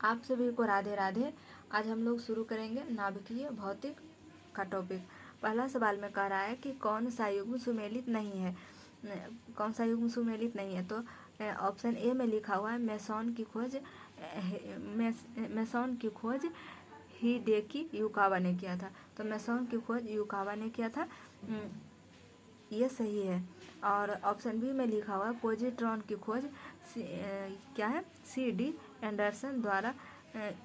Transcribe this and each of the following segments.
आप सभी को राधे राधे। आज हम लोग शुरू करेंगे नाभिकीय भौतिक का टॉपिक। पहला सवाल में कह रहा है कि कौन सा युग्म सुमेलित नहीं है। कौन सा युग्म सुमेलित नहीं है? तो ऑप्शन ए में लिखा हुआ है मेसॉन की खोज हिडेकी युकावा ने किया था। तो मेसॉन की खोज युकावा ने किया था, ये सही है। और ऑप्शन बी में लिखा हुआ पॉजिट्रॉन की खोज क्या है, C.D. एंडरसन द्वारा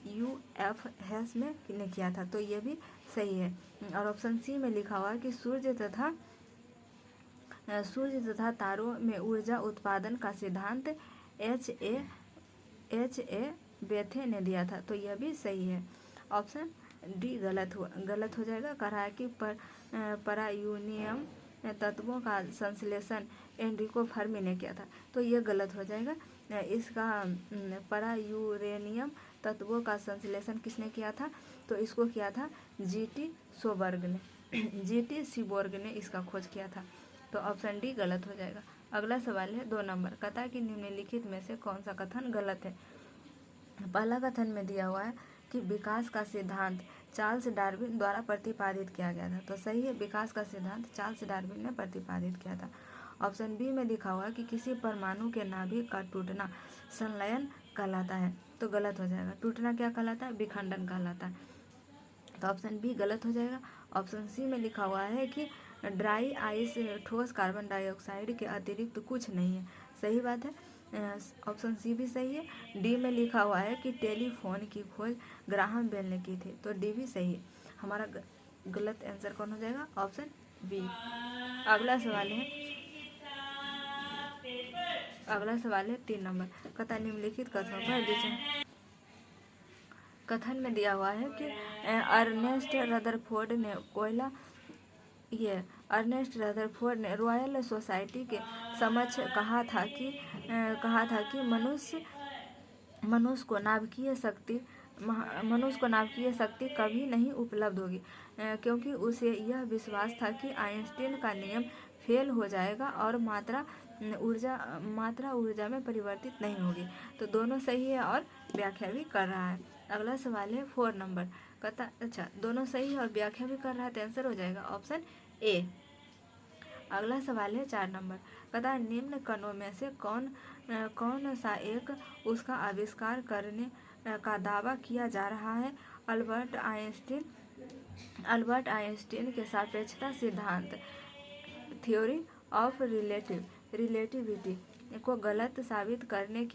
UFS में ने किया था। तो ये भी सही है। और ऑप्शन सी में लिखा हुआ है कि सूर्य तथा तारों में ऊर्जा उत्पादन का सिद्धांत H.A. बेथे ने दिया था। तो यह भी सही है। ऑप्शन डी गलत हो जाएगा। कह रहा है कि परायूनियम तत्वों का संश्लेषण एनरिको फर्मी ने किया था। तो ये गलत हो जाएगा। इसका परायूरेनियम तत्वों का संश्लेषण किसने किया था? तो इसको किया था G.T. सीबोर्ग ने इसका खोज किया था। तो ऑप्शन डी गलत हो जाएगा। अगला सवाल है 2 नंबर। कथा कि निम्नलिखित में से कौन सा कथन गलत है? पहला कथन में दिया हुआ है कि विकास का सिद्धांत चार्ल्स डार्विन द्वारा प्रतिपादित किया गया था। तो सही है, विकास का सिद्धांत चार्ल्स डार्विन ने प्रतिपादित किया था। ऑप्शन बी में लिखा हुआ है कि किसी परमाणु के नाभिक का टूटना संलयन कहलाता है। तो गलत हो जाएगा। टूटना क्या कहलाता है? विखंडन कहलाता है। तो ऑप्शन बी गलत हो जाएगा। ऑप्शन सी में लिखा हुआ है कि ड्राई आइस ठोस कार्बन डाइऑक्साइड के अतिरिक्त कुछ नहीं है। सही बात है, ऑप्शन सी भी सही है। डी में लिखा हुआ है कि टेलीफोन की खोज ग्राहम बेल ने की थी। तो डी भी सही है। हमारा गलत आंसर कौन हो जाएगा? Option B. अगला सवाल है 3 नंबर। कथा निम्नलिखित कथनों पर कथन में दिया हुआ है कि अर्नेस्ट रदरफोर्ड ने रॉयल सोसाइटी के समक्ष कहा था कि मनुष्य को नाभिकीय शक्ति कभी नहीं उपलब्ध होगी, क्योंकि उसे यह विश्वास था कि आइंस्टीन का नियम फेल हो जाएगा और मात्रा ऊर्जा में परिवर्तित नहीं होगी। तो दोनों सही है और व्याख्या भी कर रहा है। अगला सवाल है 4 नंबर। दोनों सही है और व्याख्या भी कर रहा है, तो आंसर हो जाएगा ऑप्शन ए। अगला सवाल है 4 नंबर। कथा निम्न कणों में से कौन सा एक उसका आविष्कार करने का दावा किया जा रहा है? अल्बर्ट आइंस्टीन के सापेक्षता सिद्धांत थ्योरी ऑफ रिलेटिविटी को गलत साबित करने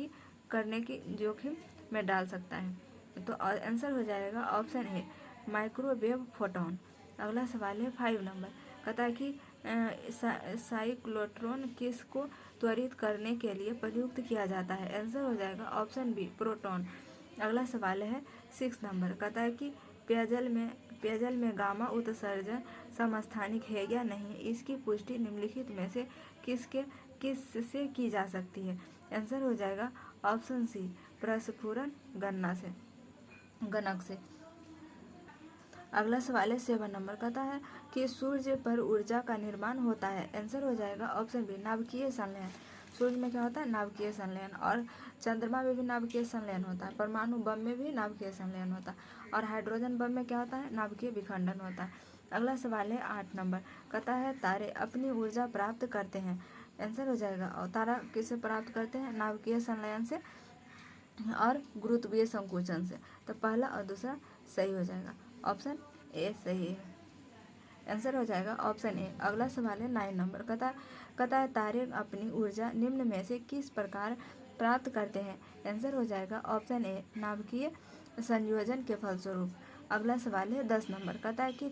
की जोखिम में डाल सकता है। तो आंसर हो जाएगा ऑप्शन ए माइक्रोवेव फोटोन। अगला सवाल है 5 नंबर। कथा कि साइक्लोट्रॉन किस को त्वरित करने के लिए प्रयुक्त किया जाता है? आंसर हो जाएगा ऑप्शन बी प्रोटॉन। अगला सवाल है 6 नंबर। कथा कि पेयजल में गामा उत्सर्जन समस्थानिक है या नहीं, इसकी पुष्टि निम्नलिखित में से किससे की जा सकती है? आंसर हो जाएगा ऑप्शन सी प्रस्फुरण गणक से। अगला सवाल है 7 नंबर। कहता है कि सूर्य पर ऊर्जा का निर्माण होता है। आंसर हो जाएगा ऑप्शन बी नाभिकीय संलयन। सूर्य में क्या होता है? नाभिकीय संलयन। और चंद्रमा में भी नाभिकीय संलयन होता है। परमाणु बम में भी नाभिकीय संलयन होता है। और हाइड्रोजन बम में क्या होता है? नाभिकीय विखंडन होता है। अगला सवाल है 8 नंबर। कहता है तारे अपनी ऊर्जा प्राप्त करते हैं। आंसर हो जाएगा और तारा किससे प्राप्त करते हैं? नाभिकीय संलयन से और गुरुत्वीय संकुचन से। तो पहला और दूसरा सही हो जाएगा। ऑप्शन ए सही है। आंसर हो जाएगा ऑप्शन ए। अगला सवाल है 9 नंबर। कहता है तारे अपनी ऊर्जा निम्न में से किस प्रकार प्राप्त करते हैं? आंसर हो जाएगा ऑप्शन ए नाभिकीय संयोजन के फलस्वरूप। अगला सवाल है 10 नंबर। कहता है कि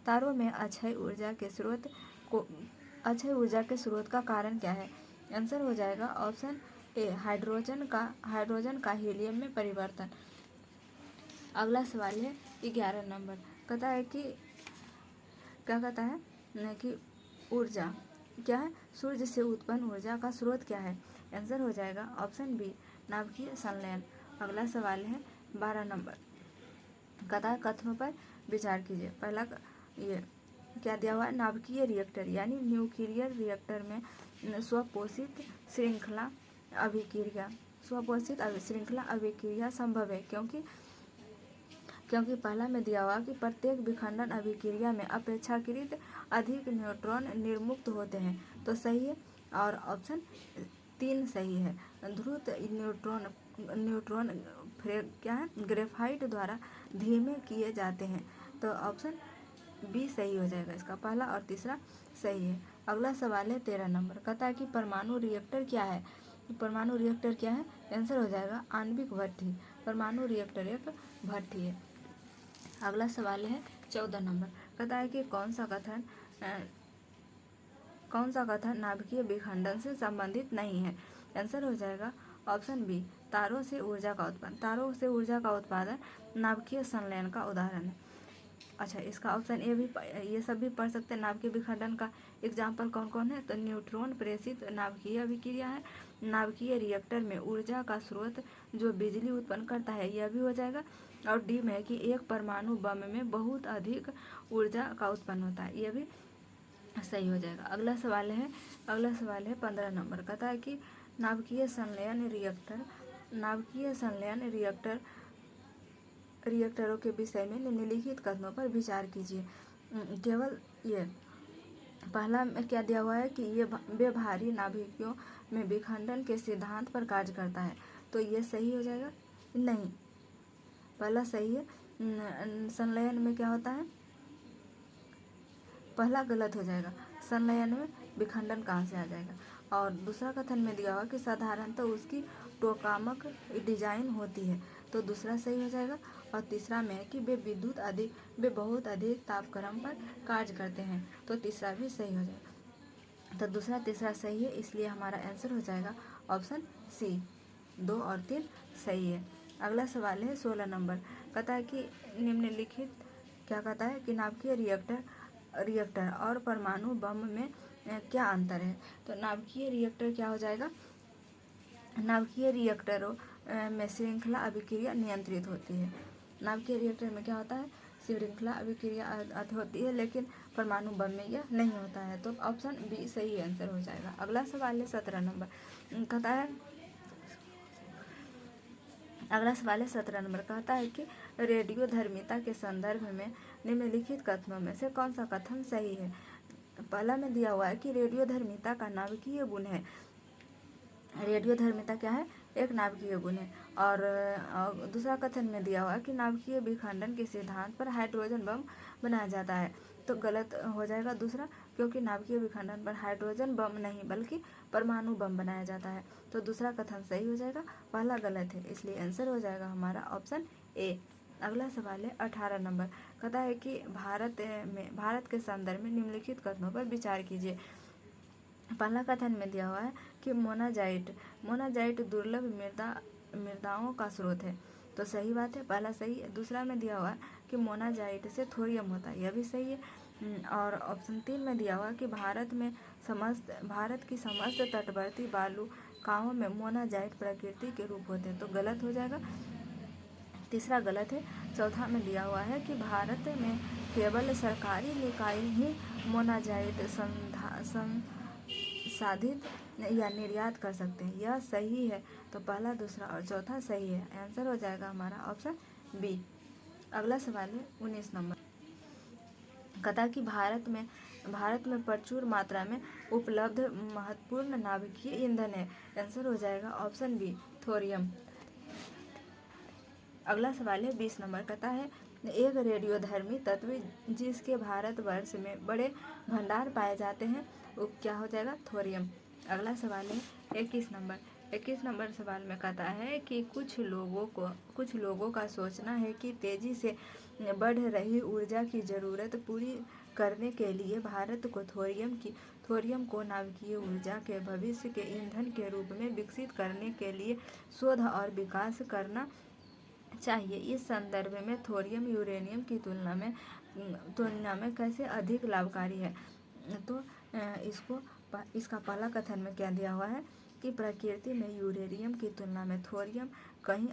तारों में अक्षय ऊर्जा के स्रोत का कारण क्या है? आंसर हो जाएगा ऑप्शन ए हाइड्रोजन का हीलियम में परिवर्तन। अगला सवाल है 11 नंबर। कहता है कि क्या कहता है कि ऊर्जा क्या है? सूर्य से उत्पन्न ऊर्जा का स्रोत क्या है? आंसर हो जाएगा ऑप्शन बी नाभिकीय संलयन। अगला सवाल है 12 नंबर। कहता है कथनों पर विचार कीजिए। पहला ये क्या दिया हुआ है? नाभिकीय रिएक्टर यानी न्यूक्लियर रिएक्टर में स्वपोषित श्रृंखला अभिक्रिया स्वपोषित श्रृंखला अभिक्रिया संभव है क्योंकि पहला में दिया हुआ कि प्रत्येक विखंडन अभिक्रिया में अपेक्षाकृत अधिक न्यूट्रॉन निर्मुक्त होते हैं, तो सही है। और ऑप्शन 3 सही है। ध्रुत न्यूट्रॉन क्या है, ग्रेफाइट द्वारा धीमे किए जाते हैं, तो ऑप्शन बी सही हो जाएगा। इसका पहला और तीसरा सही है। अगला सवाल है 13 नंबर, कहता है कि परमाणु रिएक्टर क्या है। परमाणु रिएक्टर क्या है, आंसर हो जाएगा आणविक भट्ठी। परमाणु रिएक्टर एक भट्ठी है। अगला सवाल है 14 नंबर, कहता है कि कौन सा कथन नाभिकीय विखंडन से संबंधित नहीं है। आंसर हो जाएगा ऑप्शन बी, तारों से ऊर्जा का उत्पादन। तारों से ऊर्जा का उत्पादन नाभिकीय संलयन का उदाहरण है। अच्छा, इसका ऑप्शन ए भी, ये सब भी पढ़ सकते हैं। नाभिकीय विखंडन का एग्जाम्पल कौन कौन है, तो न्यूट्रॉन प्रेषित नाभिकीय अभिक्रिया है। नाभिकीय रिएक्टर में ऊर्जा का स्रोत जो बिजली उत्पन्न करता है, यह भी हो जाएगा। और डी में है कि एक परमाणु बम में बहुत अधिक ऊर्जा का उत्पन्न होता है, यह भी सही हो जाएगा। अगला सवाल है 15 नंबर, कहता है कि नाभिकीय संलयन रिएक्टरों के विषय में निम्नलिखित कथनों पर विचार कीजिए। केवल ये पहला में क्या दिया हुआ है कि ये वे भारी नाभिकों में विखंडन के सिद्धांत पर कार्य करता है, तो ये सही हो जाएगा। नहीं, पहला सही है। संलयन में क्या होता है, पहला गलत हो जाएगा। संलयन में विखंडन कहाँ से आ जाएगा। और दूसरा कथन में दिया हुआ कि साधारणतः उसकी टोकामक डिजाइन होती है, तो दूसरा सही हो जाएगा। और तीसरा में है कि वे बहुत अधिक तापक्रम पर कार्य करते हैं, तो तीसरा भी सही हो जाएगा। तो दूसरा तीसरा सही है, इसलिए हमारा आंसर हो जाएगा ऑप्शन सी। 2 और 3 सही है। अगला सवाल है 16 नंबर, कहता है कि निम्नलिखित क्या कहता है कि नाभिकीय रिएक्टर और परमाणु बम में क्या अंतर है। तो नाभिकीय रिएक्टर क्या हो जाएगा, नाभिकीय रिएक्टरों में श्रृंखला अभिक्रिया नियंत्रित होती है। नाभिकीय रिएक्टर में क्या होता है, श्रृंखला अभिक्रिया होती है, लेकिन परमाणु बम में यह नहीं होता है, तो ऑप्शन बी सही आंसर हो जाएगा। अगला सवाल है 17 नंबर, कहता है अगला सवाल है 17 नंबर, कहता है कि रेडियोधर्मिता के संदर्भ में निम्नलिखित कथनों में से कौन सा कथन सही है। पहला में दिया हुआ है कि रेडियोधर्मिता का नाभिकीय गुण है। रेडियोधर्मिता क्या है, एक नाभिकीय गुण है। और दूसरा कथन में दिया हुआ है कि नाभिकीय विखंडन के सिद्धांत पर हाइड्रोजन बम बनाया जाता है, तो गलत हो जाएगा दूसरा, क्योंकि नाभिकीय विखंडन पर हाइड्रोजन बम नहीं बल्कि परमाणु बम बनाया जाता है, तो दूसरा कथन सही हो जाएगा, पहला गलत है, इसलिए आंसर हो जाएगा हमारा ऑप्शन ए। अगला सवाल है 18 नंबर, कहता है कि भारत के संदर्भ में निम्नलिखित कथनों पर विचार कीजिए। पहला कथन में दिया हुआ है कि मोनाजाइट दुर्लभ मृदाओं का स्रोत है, तो सही बात है, पहला सही है। दूसरा में दिया हुआ है कि मोनाजाइट से थोरियम होता है, यह भी सही है। और ऑप्शन 3 में दिया हुआ कि भारत की समस्त तटवर्ती बालुकाओं में मोनाजाइट प्रकृति के रूप होते हैं, तो गलत हो जाएगा, तीसरा गलत है। चौथा में दिया हुआ है कि भारत में केवल सरकारी निकाय ही मोनाजाइट संसाधित या निर्यात कर सकते हैं, यह सही है। तो पहला, दूसरा और चौथा सही है, आंसर हो जाएगा हमारा ऑप्शन बी। अगला सवाल है 19 नंबर, कहता कि भारत में प्रचुर मात्रा में उपलब्ध महत्वपूर्ण नाभिकीय ईंधन है, आंसर हो जाएगा ऑप्शन बी, थोरियम। अगला सवाल है 20 नंबर, कहता है एक रेडियोधर्मी तत्व जिसके भारतवर्ष में बड़े भंडार पाए जाते हैं, वो क्या हो जाएगा, थोरियम। अगला सवाल है 21 नंबर सवाल में कहता है कि कुछ लोगों का सोचना है कि तेजी से बढ़ रही ऊर्जा की जरूरत पूरी करने के लिए भारत को थोरियम को नाभिकीय ऊर्जा के भविष्य के ईंधन के रूप में विकसित करने के लिए शोध और विकास करना चाहिए। इस संदर्भ में थोरियम यूरेनियम की तुलना में कैसे अधिक लाभकारी है। तो इसका पहला कथन में क्या दिया हुआ है कि प्रकृति में यूरेनियम की तुलना में थोरियम की कहीं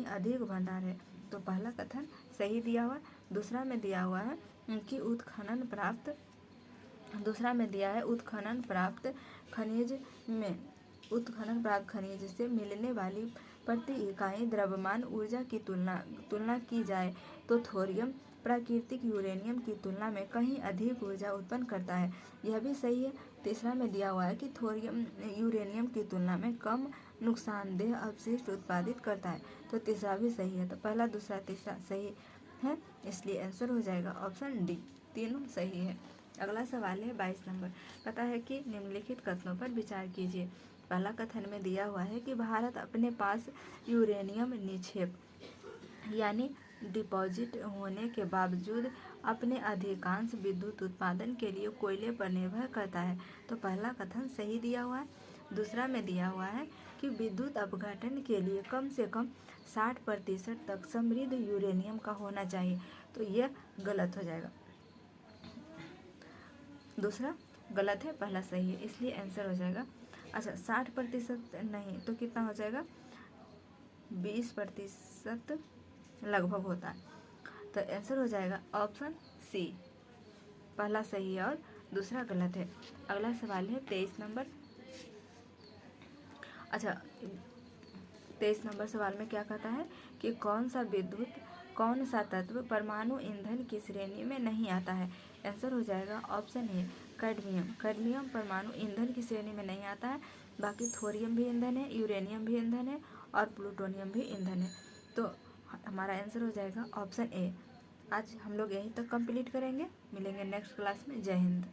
अधिक भंडार है, तो पहला कथन सही दिया हुआ। दूसरा में दिया हुआ है कि उत्खनन प्राप्त खनिज में उत्खनन प्राप्त खनिज से मिलने वाली प्रति इकाई द्रव्यमान ऊर्जा की तुलना की जाए तो थोरियम प्राकृतिक यूरेनियम की तुलना में कहीं अधिक ऊर्जा उत्पन्न करता है। यह भी सही है। तीसरा में दिया हुआ है कि थोरियम यूरेनियम की तुलना में कम नुकसानदेह अपशिष्ट उत्पादित करता है, तो तीसरा भी सही है। तो पहला, दूसरा, तीसरा सही है, इसलिए आंसर हो जाएगा ऑप्शन डी, तीनों सही है। अगला सवाल है 22 नंबर, कहता है कि निम्नलिखित कथनों पर विचार कीजिए। पहला कथन में दिया हुआ है कि भारत अपने पास यूरेनियम निक्षेप यानी डिपॉजिट होने के बावजूद अपने अधिकांश विद्युत उत्पादन के लिए कोयले पर निर्भर करता है, तो पहला कथन सही दिया हुआ है। दूसरा में दिया हुआ है कि विद्युत अपघटन के लिए कम से कम 60% तक समृद्ध यूरेनियम का होना चाहिए, तो यह गलत हो जाएगा। दूसरा गलत है, पहला सही है, इसलिए आंसर हो जाएगा। अच्छा, 60% नहीं तो कितना हो जाएगा, 20% लगभग होता है, तो आंसर हो जाएगा ऑप्शन सी, पहला सही है और दूसरा गलत है। अगला सवाल है 23 नंबर। अच्छा, 23 नंबर सवाल में क्या कहता है कि कौन सा तत्व परमाणु ईंधन की श्रेणी में नहीं आता है। आंसर हो जाएगा ऑप्शन ए, कैडमियम। कैडमियम परमाणु ईंधन की श्रेणी में नहीं आता है, बाकी थोरियम भी ईंधन है, यूरेनियम भी ईंधन है और प्लूटोनियम भी ईंधन है, तो हमारा आंसर हो जाएगा ऑप्शन ए। आज हम लोग यहीं तक कंप्लीट करेंगे, मिलेंगे नेक्स्ट क्लास में। जय हिंद।